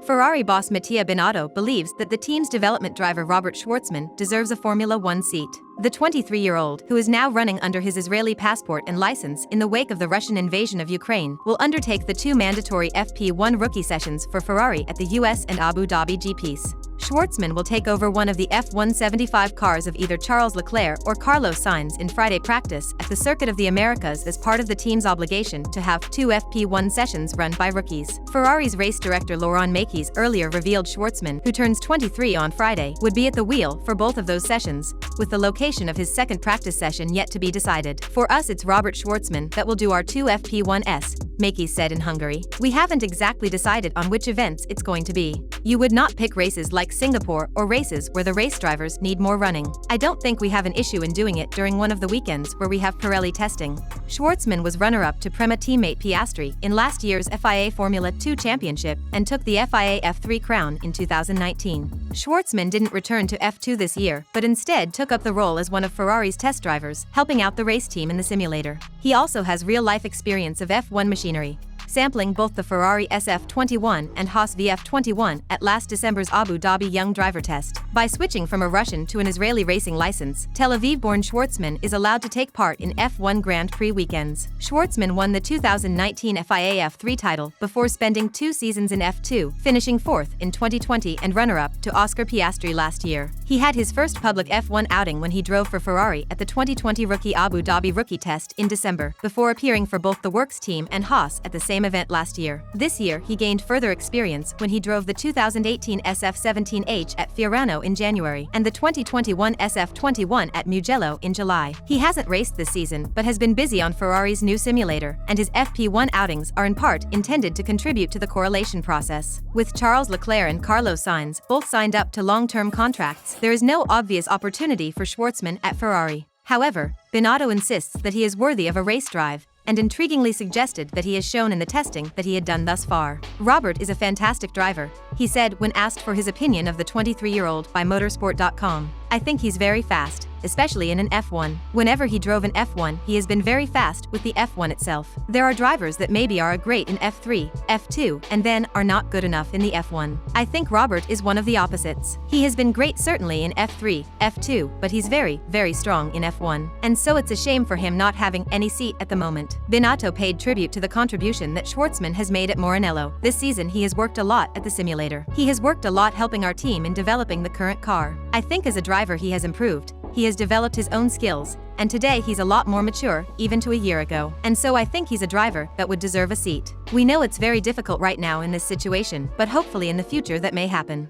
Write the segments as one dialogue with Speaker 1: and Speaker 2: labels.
Speaker 1: Ferrari boss Mattia Binotto believes that the team's development driver Robert Shwartzman deserves a Formula One seat. The 23-year-old, who is now running under his Israeli passport and license in the wake of the Russian invasion of Ukraine, will undertake the 2 mandatory FP1 rookie sessions for Ferrari at the US and Abu Dhabi GPs. Schwartzman will take over one of the F175 cars of either Charles Leclerc or Carlos Sainz in Friday practice at the Circuit of the Americas as part of the team's obligation to have 2 FP1 sessions run by rookies. Ferrari's race director Laurent Mekies earlier revealed Schwartzman, who turns 23 on Friday, would be at the wheel for both of those sessions, with the location of his second practice session yet to be decided. "For us it's Robert Shwartzman that will do our 2 FP1s," Mekies said in Hungary. "We haven't exactly decided on which events it's going to be. You would not pick races like Singapore or races where the race drivers need more running. I don't think we have an issue in doing it during one of the weekends where we have Pirelli testing." Schwartzman was runner-up to Prema teammate Piastri in last year's FIA Formula 2 Championship and took the FIA F3 crown in 2019. Schwartzman didn't return to F2 this year, but instead took up the role as one of Ferrari's test drivers, helping out the race team in the simulator. He also has real-life experience of F1 machinery, sampling both the Ferrari SF21 and Haas VF21 at last December's Abu Dhabi Young Driver Test. By switching from a Russian to an Israeli racing license, Tel Aviv-born Schwartzman is allowed to take part in F1 Grand Prix weekends. Schwartzman won the 2019 FIA F3 title before spending 2 seasons in F2, finishing 4th in 2020 and runner-up to Oscar Piastri last year. He had his first public F1 outing when he drove for Ferrari at the 2020 Rookie Abu Dhabi Rookie Test in December, before appearing for both the Works team and Haas at the same event last year. This year, he gained further experience when he drove the 2018 SF17H at Fiorano in January and the 2021 SF21 at Mugello in July. He hasn't raced this season but has been busy on Ferrari's new simulator, and his FP1 outings are in part intended to contribute to the correlation process. With Charles Leclerc and Carlos Sainz both signed up to long-term contracts, there is no obvious opportunity for Schwartzman at Ferrari. However, Binotto insists that he is worthy of a race drive, and intriguingly suggested that he has shown in the testing that he had done thus far. "Robert is a fantastic driver," he said when asked for his opinion of the 23-year-old by motorsport.com. "I think he's very fast, especially in an F1. Whenever he drove an F1, he has been very fast with the F1 itself. There are drivers that maybe are great in F3, F2, and then are not good enough in the F1. I think Robert is one of the opposites. He has been great certainly in F3, F2, but he's very, very strong in F1. And so it's a shame for him not having any seat at the moment." Binotto paid tribute to the contribution that Schwartzman has made at Maranello. "This season he has worked a lot at the simulator. He has worked a lot helping our team in developing the current car. I think as a driver he has improved. He has developed his own skills, and today he's a lot more mature, even to a year ago. And so I think he's a driver that would deserve a seat. We know it's very difficult right now in this situation, but hopefully in the future that may happen."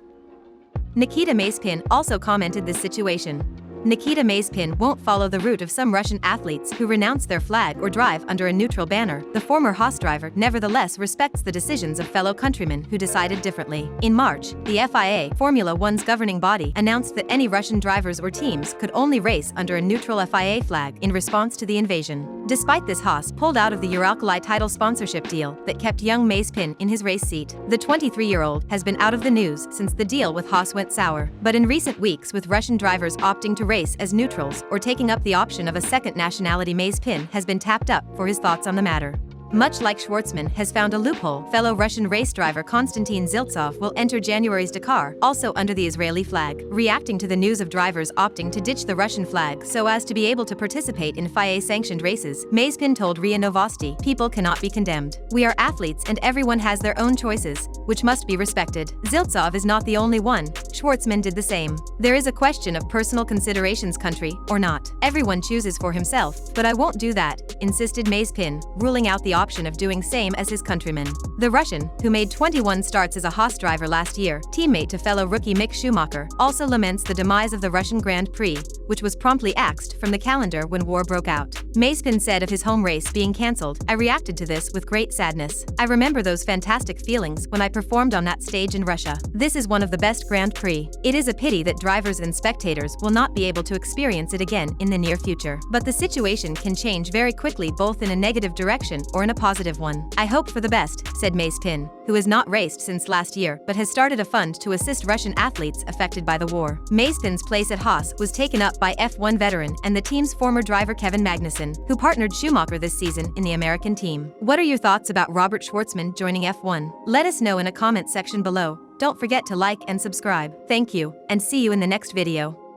Speaker 1: Nikita Mazepin also commented this situation. Nikita Mazepin won't follow the route of some Russian athletes who renounce their flag or drive under a neutral banner. The former Haas driver nevertheless respects the decisions of fellow countrymen who decided differently. In March, the FIA, Formula One's governing body, announced that any Russian drivers or teams could only race under a neutral FIA flag in response to the invasion. Despite this, Haas pulled out of the Uralkali title sponsorship deal that kept young Mazepin in his race seat. The 23-year-old has been out of the news since the deal with Haas went sour. But in recent weeks, with Russian drivers opting to race as neutrals or taking up the option of a second nationality, Mazepin has been tapped up for his thoughts on the matter. Much like Schwartzman has found a loophole, fellow Russian race driver Konstantin Ziltsov will enter January's Dakar, also under the Israeli flag. Reacting to the news of drivers opting to ditch the Russian flag so as to be able to participate in FIA-sanctioned races, Mazepin told RIA Novosti, "People cannot be condemned. We are athletes and everyone has their own choices, which must be respected. Ziltsov is not the only one. Schwartzman did the same. There is a question of personal considerations, country or not. Everyone chooses for himself, but I won't do that," insisted Mazepin, ruling out the option of doing same as his countrymen. The Russian, who made 21 starts as a Haas driver last year, teammate to fellow rookie Mick Schumacher, also laments the demise of the Russian Grand Prix, which was promptly axed from the calendar when war broke out. Mazepin said of his home race being cancelled, "I reacted to this with great sadness. I remember those fantastic feelings when I performed on that stage in Russia. This is one of the best Grand Prix. It is a pity that drivers and spectators will not be able to experience it again in the near future. But the situation can change very quickly, both in a negative direction or in a positive one. I hope for the best," said Mazepin, who has not raced since last year but has started a fund to assist Russian athletes affected by the war. Mazepin's place at Haas was taken up by F1 veteran and the team's former driver Kevin Magnussen, who partnered Schumacher this season in the American team. What are your thoughts about Robert Shwartzman joining F1? Let us know in a comment section below. Don't forget to like and subscribe. Thank you, and see you in the next video.